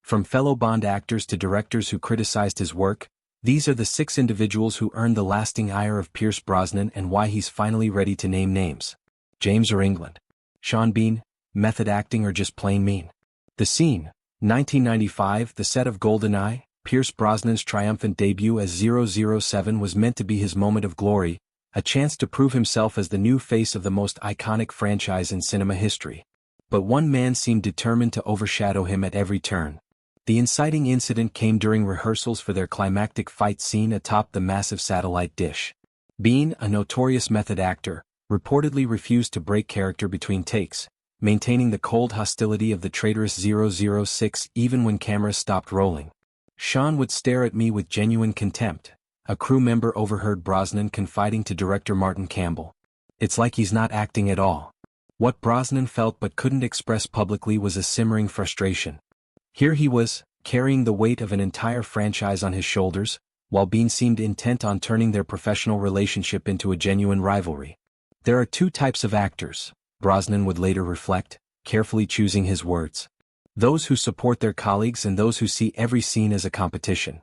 From fellow Bond actors to directors who criticized his work, these are the 6 individuals who earned the lasting ire of Pierce Brosnan and why he's finally ready to name names. James or England? Sean Bean, method acting or just plain mean? The scene, 1995, the set of GoldenEye, Pierce Brosnan's triumphant debut as 007 was meant to be his moment of glory, a chance to prove himself as the new face of the most iconic franchise in cinema history. But one man seemed determined to overshadow him at every turn. The inciting incident came during rehearsals for their climactic fight scene atop the massive satellite dish. Bean, a notorious method actor, reportedly refused to break character between takes, maintaining the cold hostility of the traitorous 006 even when cameras stopped rolling. Sean would stare at me with genuine contempt, a crew member overheard Brosnan confiding to director Martin Campbell. It's like he's not acting at all. What Brosnan felt but couldn't express publicly was a simmering frustration. Here he was, carrying the weight of an entire franchise on his shoulders, while Bean seemed intent on turning their professional relationship into a genuine rivalry. There are 2 types of actors, Brosnan would later reflect, carefully choosing his words. Those who support their colleagues and those who see every scene as a competition.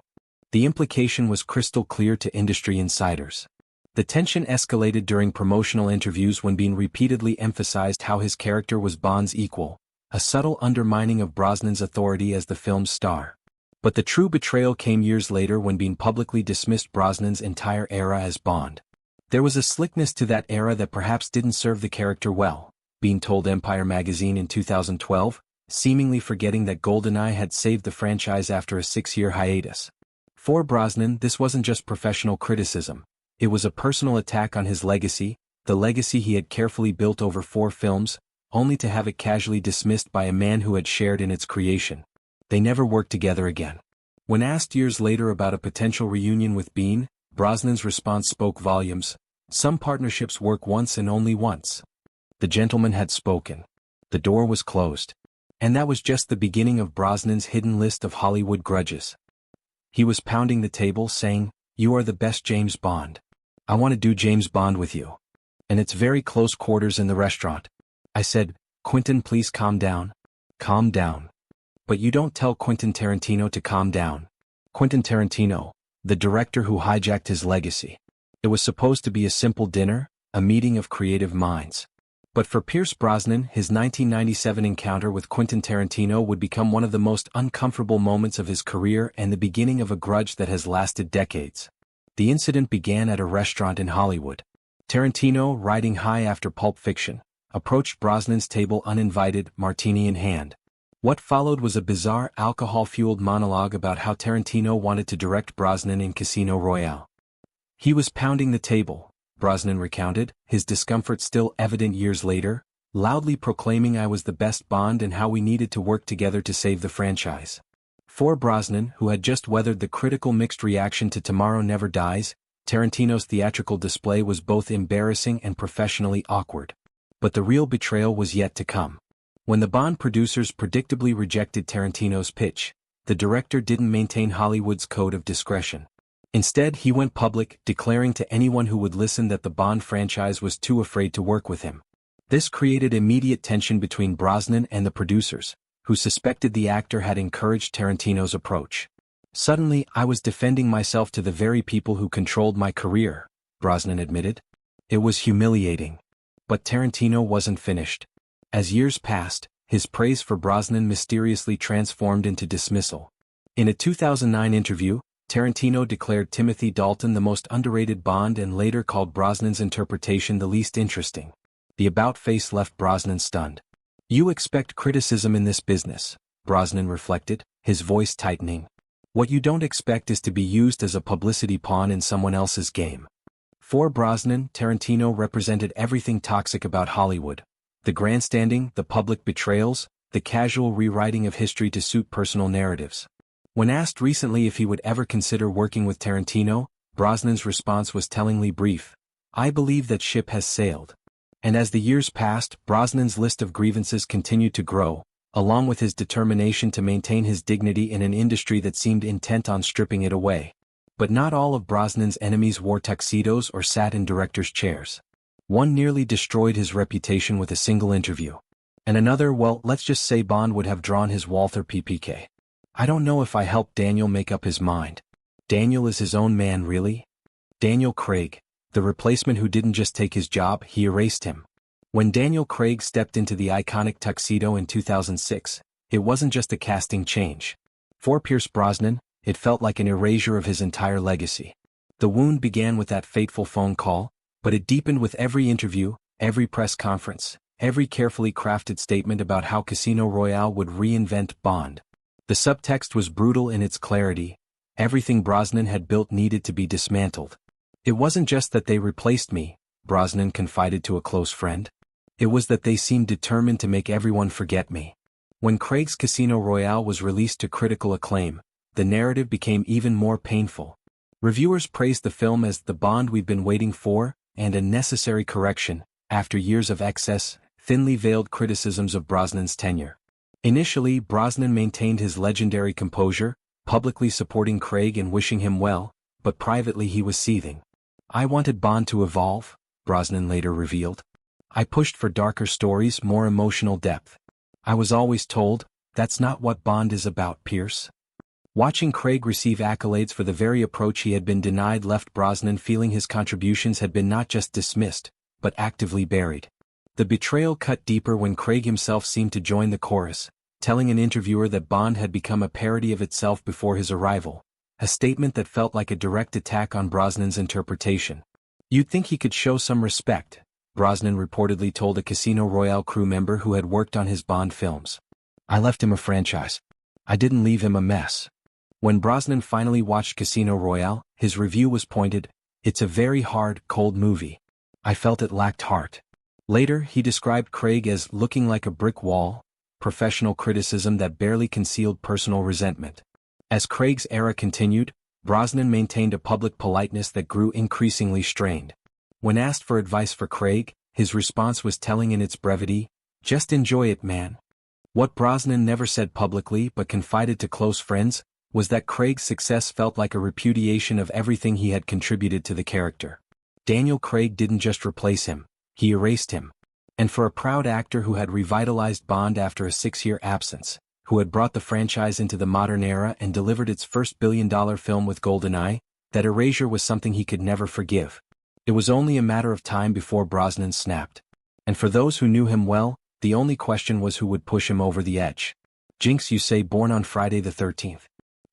The implication was crystal clear to industry insiders. The tension escalated during promotional interviews when Bean repeatedly emphasized how his character was Bond's equal, a subtle undermining of Brosnan's authority as the film's star. But the true betrayal came years later when Bean publicly dismissed Brosnan's entire era as Bond. There was a slickness to that era that perhaps didn't serve the character well, Bean told Empire magazine in 2012, seemingly forgetting that GoldenEye had saved the franchise after a 6-year hiatus. For Brosnan, this wasn't just professional criticism. It was a personal attack on his legacy, the legacy he had carefully built over 4 films, only to have it casually dismissed by a man who had shared in its creation. They never worked together again. When asked years later about a potential reunion with Bean, Brosnan's response spoke volumes. Some partnerships work once and only once. The gentleman had spoken. The door was closed. And that was just the beginning of Brosnan's hidden list of Hollywood grudges. He was pounding the table saying, "You are the best James Bond. I want to do James Bond with you. And it's very close quarters in the restaurant." I said, "Quentin, please calm down." "Calm down." "But you don't tell Quentin Tarantino to calm down." Quentin Tarantino, the director who hijacked his legacy. It was supposed to be a simple dinner, a meeting of creative minds. But for Pierce Brosnan, his 1997 encounter with Quentin Tarantino would become one of the most uncomfortable moments of his career and the beginning of a grudge that has lasted decades. The incident began at a restaurant in Hollywood. Tarantino, riding high after Pulp Fiction, approached Brosnan's table uninvited, martini in hand. What followed was a bizarre alcohol-fueled monologue about how Tarantino wanted to direct Brosnan in Casino Royale. "He was pounding the table," Brosnan recounted, his discomfort still evident years later, loudly proclaiming I was the best Bond and how we needed to work together to save the franchise. For Brosnan, who had just weathered the critical mixed reaction to Tomorrow Never Dies, Tarantino's theatrical display was both embarrassing and professionally awkward. But the real betrayal was yet to come. When the Bond producers predictably rejected Tarantino's pitch, the director didn't maintain Hollywood's code of discretion. Instead, he went public, declaring to anyone who would listen that the Bond franchise was too afraid to work with him. This created immediate tension between Brosnan and the producers, who suspected the actor had encouraged Tarantino's approach. "Suddenly, I was defending myself to the very people who controlled my career," Brosnan admitted. "It was humiliating." But Tarantino wasn't finished. As years passed, his praise for Brosnan mysteriously transformed into dismissal. In a 2009 interview, Tarantino declared Timothy Dalton the most underrated Bond and later called Brosnan's interpretation the least interesting. The about-face left Brosnan stunned. "You expect criticism in this business," Brosnan reflected, his voice tightening. "What you don't expect is to be used as a publicity pawn in someone else's game." For Brosnan, Tarantino represented everything toxic about Hollywood. The grandstanding, the public betrayals, the casual rewriting of history to suit personal narratives. When asked recently if he would ever consider working with Tarantino, Brosnan's response was tellingly brief. "I believe that ship has sailed." And as the years passed, Brosnan's list of grievances continued to grow, along with his determination to maintain his dignity in an industry that seemed intent on stripping it away. But not all of Brosnan's enemies wore tuxedos or sat in directors' chairs. One nearly destroyed his reputation with a single interview. And another, well, let's just say Bond would have drawn his Walther PPK. I don't know if I helped Daniel make up his mind. Daniel is his own man, really? Daniel Craig, the replacement who didn't just take his job, he erased him. When Daniel Craig stepped into the iconic tuxedo in 2006, it wasn't just a casting change. For Pierce Brosnan, it felt like an erasure of his entire legacy. The wound began with that fateful phone call, but it deepened with every interview, every press conference, every carefully crafted statement about how Casino Royale would reinvent Bond. The subtext was brutal in its clarity. Everything Brosnan had built needed to be dismantled. It wasn't just that they replaced me, Brosnan confided to a close friend. It was that they seemed determined to make everyone forget me. When Craig's Casino Royale was released to critical acclaim, the narrative became even more painful. Reviewers praised the film as the Bond we've been waiting for, and a necessary correction, after years of excess, thinly veiled criticisms of Brosnan's tenure. Initially, Brosnan maintained his legendary composure, publicly supporting Craig and wishing him well, but privately he was seething. I wanted Bond to evolve, Brosnan later revealed. I pushed for darker stories, more emotional depth. I was always told, that's not what Bond is about, Pierce. Watching Craig receive accolades for the very approach he had been denied left Brosnan feeling his contributions had been not just dismissed, but actively buried. The betrayal cut deeper when Craig himself seemed to join the chorus, telling an interviewer that Bond had become a parody of itself before his arrival, a statement that felt like a direct attack on Brosnan's interpretation. You'd think he could show some respect, Brosnan reportedly told a Casino Royale crew member who had worked on his Bond films. I left him a franchise. I didn't leave him a mess. When Brosnan finally watched Casino Royale, his review was pointed, it's a very hard, cold movie. I felt it lacked heart. Later, he described Craig as looking like a brick wall, professional criticism that barely concealed personal resentment. As Craig's era continued, Brosnan maintained a public politeness that grew increasingly strained. When asked for advice for Craig, his response was telling in its brevity, just enjoy it, man. What Brosnan never said publicly but confided to close friends, was that Craig's success felt like a repudiation of everything he had contributed to the character. Daniel Craig didn't just replace him, he erased him. And for a proud actor who had revitalized Bond after a 6-year absence, who had brought the franchise into the modern era and delivered its first billion-dollar film with GoldenEye, that erasure was something he could never forgive. It was only a matter of time before Brosnan snapped. And for those who knew him well, the only question was who would push him over the edge. Jinx, you say, born on Friday the 13th.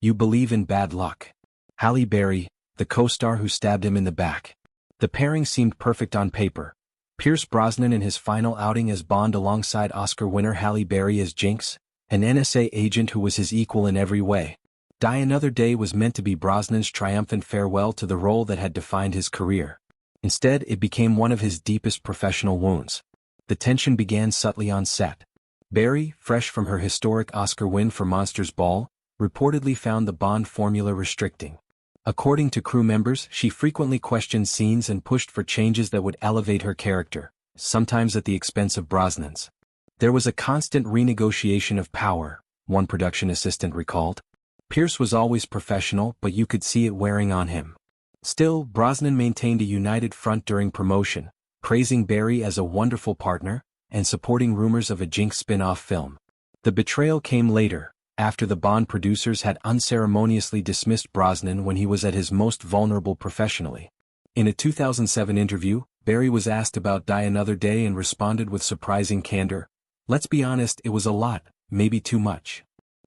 You believe in bad luck. Halle Berry, the co-star who stabbed him in the back. The pairing seemed perfect on paper. Pierce Brosnan in his final outing as Bond alongside Oscar winner Halle Berry as Jinx, an NSA agent who was his equal in every way. Die Another Day was meant to be Brosnan's triumphant farewell to the role that had defined his career. Instead, it became one of his deepest professional wounds. The tension began subtly on set. Berry, fresh from her historic Oscar win for Monsters Ball, reportedly found the Bond formula restricting. According to crew members, she frequently questioned scenes and pushed for changes that would elevate her character, sometimes at the expense of Brosnan's. There was a constant renegotiation of power, one production assistant recalled. Pierce was always professional, but you could see it wearing on him. Still, Brosnan maintained a united front during promotion, praising Berry as a wonderful partner, and supporting rumors of a Jinx spin-off film. The betrayal came later, after the Bond producers had unceremoniously dismissed Brosnan when he was at his most vulnerable professionally. In a 2007 interview, Berry was asked about Die Another Day and responded with surprising candor, "Let's be honest, it was a lot, maybe too much."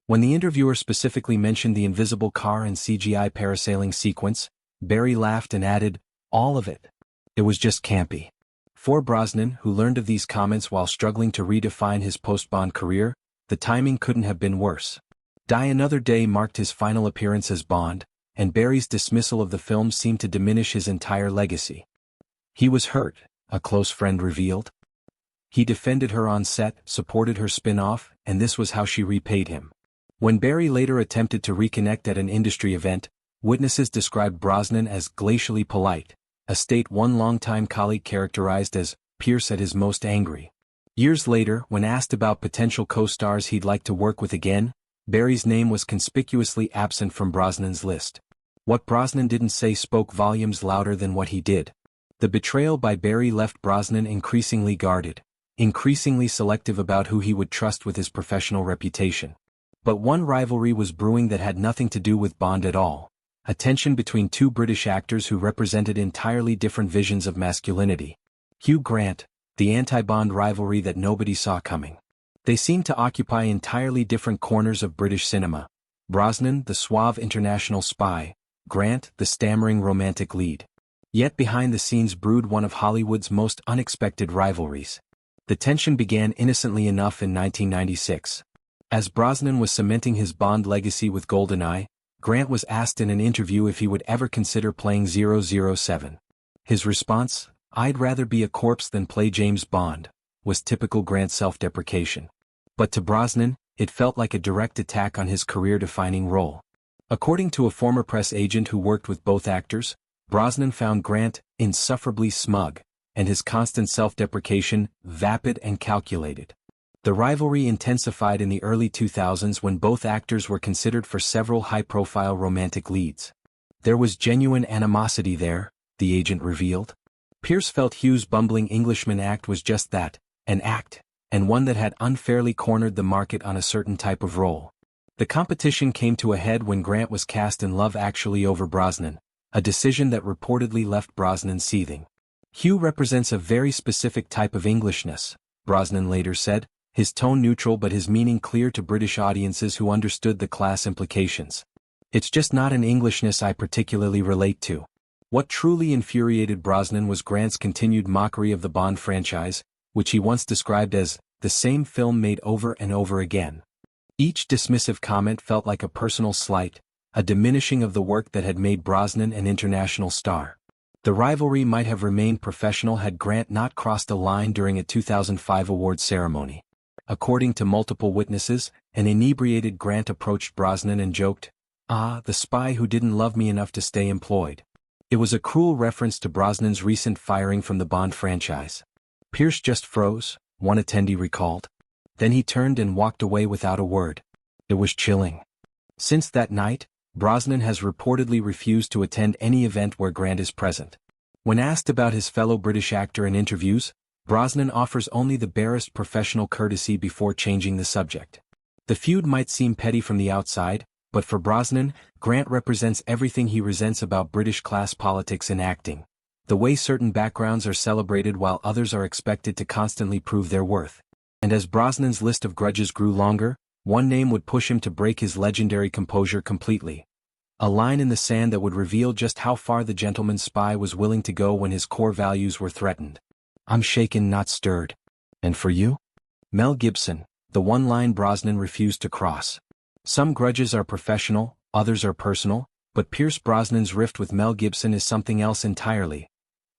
When the interviewer specifically mentioned the invisible car and CGI parasailing sequence, Berry laughed and added, "All of it. It was just campy." For Brosnan, who learned of these comments while struggling to redefine his post-Bond career, the timing couldn't have been worse. Die Another Day marked his final appearance as Bond, and Berry's dismissal of the film seemed to diminish his entire legacy. He was hurt, a close friend revealed. He defended her on set, supported her spin-off, and this was how she repaid him. When Berry later attempted to reconnect at an industry event, witnesses described Brosnan as glacially polite, a state one longtime colleague characterized as Pierce at his most angry. Years later, when asked about potential co-stars he'd like to work with again, Berry's name was conspicuously absent from Brosnan's list. What Brosnan didn't say spoke volumes louder than what he did. The betrayal by Berry left Brosnan increasingly guarded, increasingly selective about who he would trust with his professional reputation. But one rivalry was brewing that had nothing to do with Bond at all. A tension between two British actors who represented entirely different visions of masculinity. Hugh Grant, the anti-Bond rivalry that nobody saw coming. They seemed to occupy entirely different corners of British cinema. Brosnan, the suave international spy, Grant, the stammering romantic lead. Yet behind the scenes brewed one of Hollywood's most unexpected rivalries. The tension began innocently enough in 1996. As Brosnan was cementing his Bond legacy with GoldenEye, Grant was asked in an interview if he would ever consider playing 007. His response, "I'd rather be a corpse than play James Bond," was typical Grant self-deprecation. But to Brosnan, it felt like a direct attack on his career-defining role. According to a former press agent who worked with both actors, Brosnan found Grant insufferably smug, and his constant self-deprecation vapid and calculated. The rivalry intensified in the early 2000s when both actors were considered for several high-profile romantic leads. There was genuine animosity there, the agent revealed. Pierce felt Hugh's bumbling Englishman act was just that, an act, and one that had unfairly cornered the market on a certain type of role. The competition came to a head when Grant was cast in Love Actually over Brosnan, a decision that reportedly left Brosnan seething. Hugh represents a very specific type of Englishness, Brosnan later said, his tone neutral but his meaning clear to British audiences who understood the class implications. "It's just not an Englishness I particularly relate to." What truly infuriated Brosnan was Grant's continued mockery of the Bond franchise, which he once described as the same film made over and over again. Each dismissive comment felt like a personal slight, a diminishing of the work that had made Brosnan an international star. The rivalry might have remained professional had Grant not crossed a line during a 2005 awards ceremony. According to multiple witnesses, an inebriated Grant approached Brosnan and joked, "Ah, the spy who didn't love me enough to stay employed." It was a cruel reference to Brosnan's recent firing from the Bond franchise. "Pierce just froze," one attendee recalled. Then he turned and walked away without a word. It was chilling. Since that night, Brosnan has reportedly refused to attend any event where Grant is present. When asked about his fellow British actor in interviews, Brosnan offers only the barest professional courtesy before changing the subject. The feud might seem petty from the outside, but for Brosnan, Grant represents everything he resents about British class politics in acting. The way certain backgrounds are celebrated while others are expected to constantly prove their worth. And as Brosnan's list of grudges grew longer, one name would push him to break his legendary composure completely. A line in the sand that would reveal just how far the gentleman spy was willing to go when his core values were threatened. "I'm shaken, not stirred. And for you?" Mel Gibson, the one line Brosnan refused to cross. Some grudges are professional, others are personal, but Pierce Brosnan's rift with Mel Gibson is something else entirely.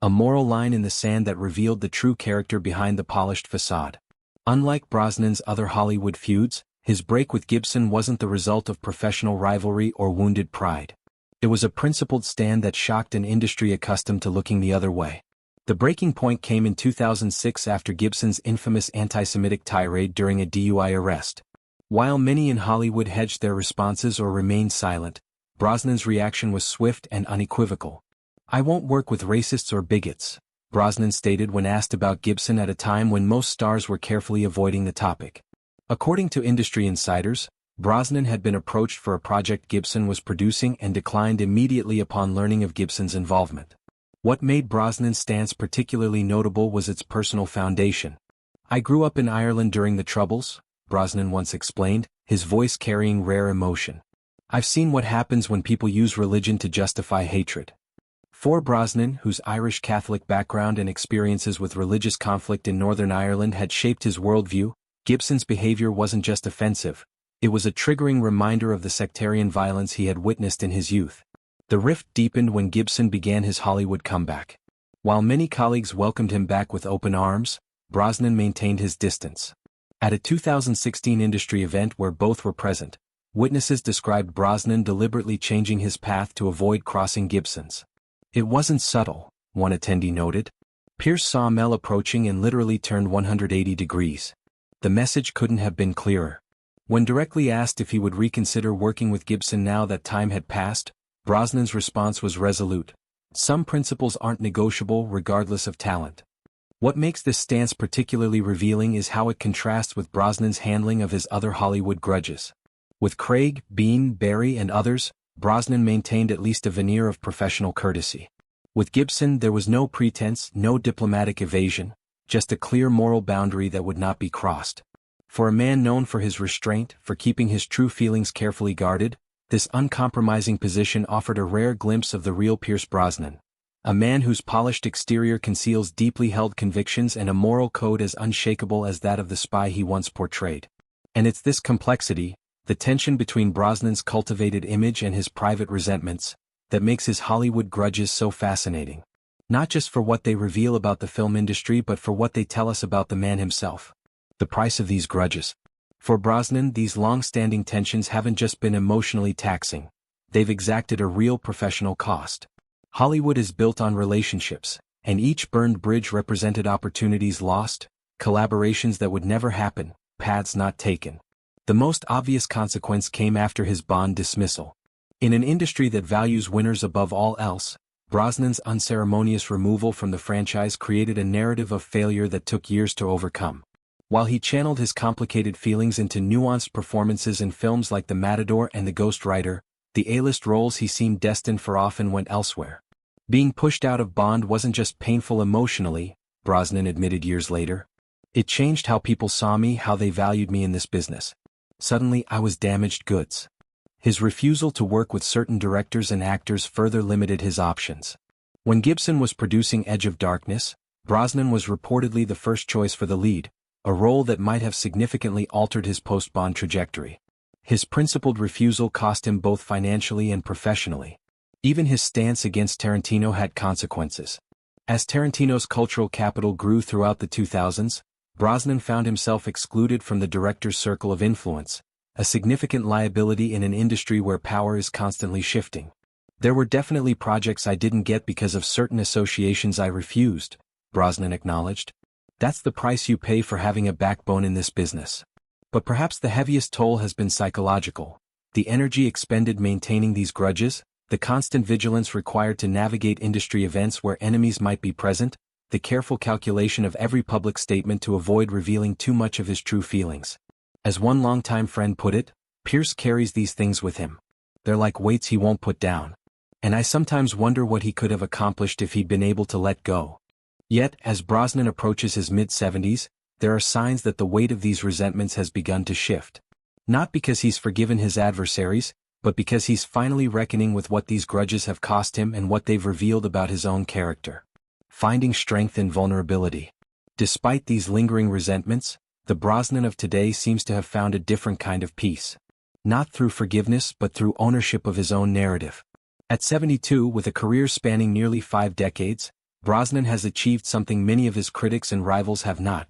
A moral line in the sand that revealed the true character behind the polished facade. Unlike Brosnan's other Hollywood feuds, his break with Gibson wasn't the result of professional rivalry or wounded pride. It was a principled stand that shocked an industry accustomed to looking the other way. The breaking point came in 2006 after Gibson's infamous anti-Semitic tirade during a DUI arrest. While many in Hollywood hedged their responses or remained silent, Brosnan's reaction was swift and unequivocal. "I won't work with racists or bigots," Brosnan stated when asked about Gibson at a time when most stars were carefully avoiding the topic. According to industry insiders, Brosnan had been approached for a project Gibson was producing and declined immediately upon learning of Gibson's involvement. What made Brosnan's stance particularly notable was its personal foundation. "I grew up in Ireland during the Troubles," Brosnan once explained, his voice carrying rare emotion. "I've seen what happens when people use religion to justify hatred." For Brosnan, whose Irish Catholic background and experiences with religious conflict in Northern Ireland had shaped his worldview, Gibson's behavior wasn't just offensive, it was a triggering reminder of the sectarian violence he had witnessed in his youth. The rift deepened when Gibson began his Hollywood comeback. While many colleagues welcomed him back with open arms, Brosnan maintained his distance. At a 2016 industry event where both were present, witnesses described Brosnan deliberately changing his path to avoid crossing Gibson's. "It wasn't subtle," one attendee noted. "Pierce saw Mel approaching and literally turned 180 degrees. The message couldn't have been clearer." When directly asked if he would reconsider working with Gibson now that time had passed, Brosnan's response was resolute. "Some principles aren't negotiable regardless of talent." What makes this stance particularly revealing is how it contrasts with Brosnan's handling of his other Hollywood grudges. With Craig, Bean, Barry and others, Brosnan maintained at least a veneer of professional courtesy. With Gibson there was no pretense, no diplomatic evasion, just a clear moral boundary that would not be crossed. For a man known for his restraint, for keeping his true feelings carefully guarded, this uncompromising position offered a rare glimpse of the real Pierce Brosnan. A man whose polished exterior conceals deeply held convictions and a moral code as unshakable as that of the spy he once portrayed. And it's this complexity, the tension between Brosnan's cultivated image and his private resentments, that makes his Hollywood grudges so fascinating. Not just for what they reveal about the film industry but for what they tell us about the man himself. The price of these grudges. For Brosnan, these long-standing tensions haven't just been emotionally taxing. They've exacted a real professional cost. Hollywood is built on relationships, and each burned bridge represented opportunities lost, collaborations that would never happen, paths not taken. The most obvious consequence came after his Bond dismissal. In an industry that values winners above all else, Brosnan's unceremonious removal from the franchise created a narrative of failure that took years to overcome. While he channeled his complicated feelings into nuanced performances in films like The Matador and The Ghost Rider, the A-list roles he seemed destined for often went elsewhere. Being pushed out of Bond wasn't just painful emotionally, Brosnan admitted years later. It changed how people saw me, how they valued me in this business. Suddenly I was damaged goods. His refusal to work with certain directors and actors further limited his options. When Gibson was producing Edge of Darkness, Brosnan was reportedly the first choice for the lead, a role that might have significantly altered his post-Bond trajectory. His principled refusal cost him both financially and professionally. Even his stance against Tarantino had consequences. As Tarantino's cultural capital grew throughout the 2000s, Brosnan found himself excluded from the director's circle of influence, a significant liability in an industry where power is constantly shifting. There were definitely projects I didn't get because of certain associations I refused, Brosnan acknowledged. That's the price you pay for having a backbone in this business. But perhaps the heaviest toll has been psychological. The energy expended maintaining these grudges, the constant vigilance required to navigate industry events where enemies might be present, the careful calculation of every public statement to avoid revealing too much of his true feelings. As one longtime friend put it, Pierce carries these things with him. They're like weights he won't put down. And I sometimes wonder what he could have accomplished if he'd been able to let go. Yet, as Brosnan approaches his mid-70s, there are signs that the weight of these resentments has begun to shift. Not because he's forgiven his adversaries, but because he's finally reckoning with what these grudges have cost him and what they've revealed about his own character. Finding strength in vulnerability. Despite these lingering resentments, the Brosnan of today seems to have found a different kind of peace. Not through forgiveness but through ownership of his own narrative. At 72, with a career spanning nearly 5 decades, Brosnan has achieved something many of his critics and rivals have not: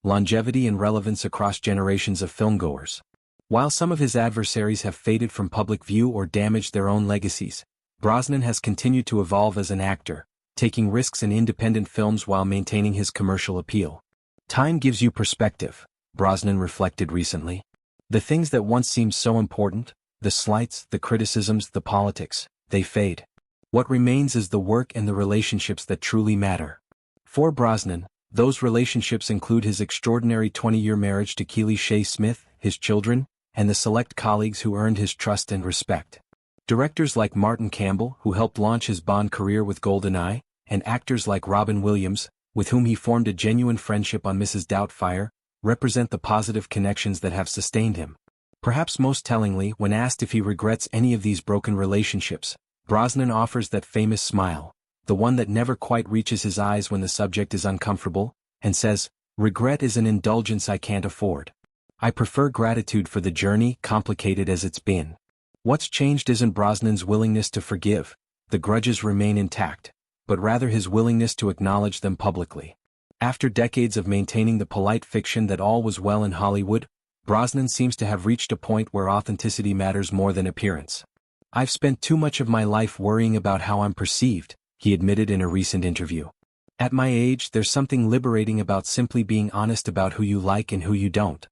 longevity and relevance across generations of filmgoers. While some of his adversaries have faded from public view or damaged their own legacies, Brosnan has continued to evolve as an actor, taking risks in independent films while maintaining his commercial appeal. Time gives you perspective, Brosnan reflected recently. The things that once seemed so important, the slights, the criticisms, the politics, they fade. What remains is the work and the relationships that truly matter. For Brosnan, those relationships include his extraordinary 20-year marriage to Keely Shea Smith, his children, and the select colleagues who earned his trust and respect. Directors like Martin Campbell, who helped launch his Bond career with GoldenEye, and actors like Robin Williams, with whom he formed a genuine friendship on Mrs. Doubtfire, represent the positive connections that have sustained him. Perhaps most tellingly, when asked if he regrets any of these broken relationships, Brosnan offers that famous smile, the one that never quite reaches his eyes when the subject is uncomfortable, and says, "Regret is an indulgence I can't afford. I prefer gratitude for the journey, complicated as it's been." What's changed isn't Brosnan's willingness to forgive, the grudges remain intact, but rather his willingness to acknowledge them publicly. After decades of maintaining the polite fiction that all was well in Hollywood, Brosnan seems to have reached a point where authenticity matters more than appearance. "I've spent too much of my life worrying about how I'm perceived," he admitted in a recent interview. "At my age, there's something liberating about simply being honest about who you like and who you don't."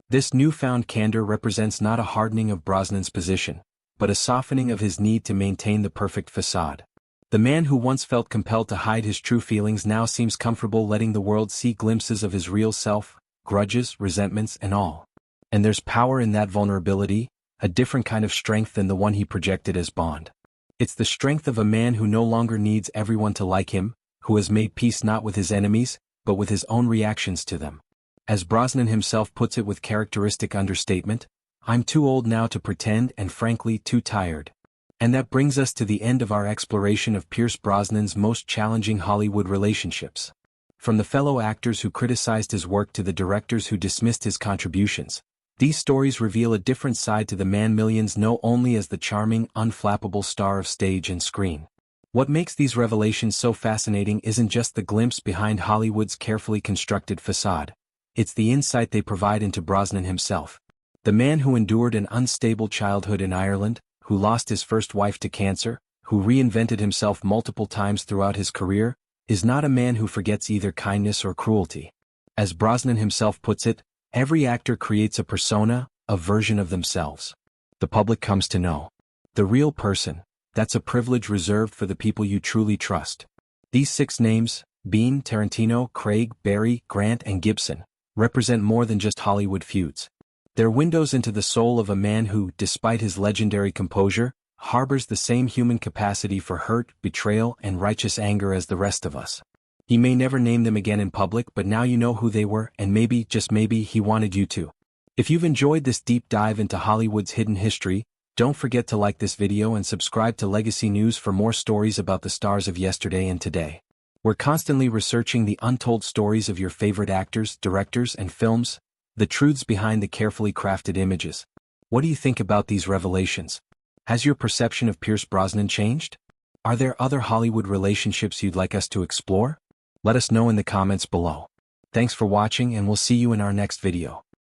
This newfound candor represents not a hardening of Brosnan's position, but a softening of his need to maintain the perfect facade. The man who once felt compelled to hide his true feelings now seems comfortable letting the world see glimpses of his real self, grudges, resentments, and all. And there's power in that vulnerability, a different kind of strength than the one he projected as Bond. It's the strength of a man who no longer needs everyone to like him, who has made peace not with his enemies, but with his own reactions to them. As Brosnan himself puts it with characteristic understatement, "I'm too old now to pretend and frankly too tired." And that brings us to the end of our exploration of Pierce Brosnan's most challenging Hollywood relationships. From the fellow actors who criticized his work to the directors who dismissed his contributions, these stories reveal a different side to the man millions know only as the charming, unflappable star of stage and screen. What makes these revelations so fascinating isn't just the glimpse behind Hollywood's carefully constructed facade. It's the insight they provide into Brosnan himself. The man who endured an unstable childhood in Ireland, who lost his first wife to cancer, who reinvented himself multiple times throughout his career, is not a man who forgets either kindness or cruelty. As Brosnan himself puts it, every actor creates a persona, a version of themselves. The public comes to know the real person. That's a privilege reserved for the people you truly trust. These 6 names, Bean, Tarantino, Craig, Barry, Grant and Gibson, represent more than just Hollywood feuds. They're windows into the soul of a man who, despite his legendary composure, harbors the same human capacity for hurt, betrayal and righteous anger as the rest of us. He may never name them again in public, but now you know who they were, and maybe, just maybe, he wanted you to. If you've enjoyed this deep dive into Hollywood's hidden history, don't forget to like this video and subscribe to Legacy News for more stories about the stars of yesterday and today. We're constantly researching the untold stories of your favorite actors, directors, and films, the truths behind the carefully crafted images. What do you think about these revelations? Has your perception of Pierce Brosnan changed? Are there other Hollywood relationships you'd like us to explore? Let us know in the comments below. Thanks for watching and we'll see you in our next video.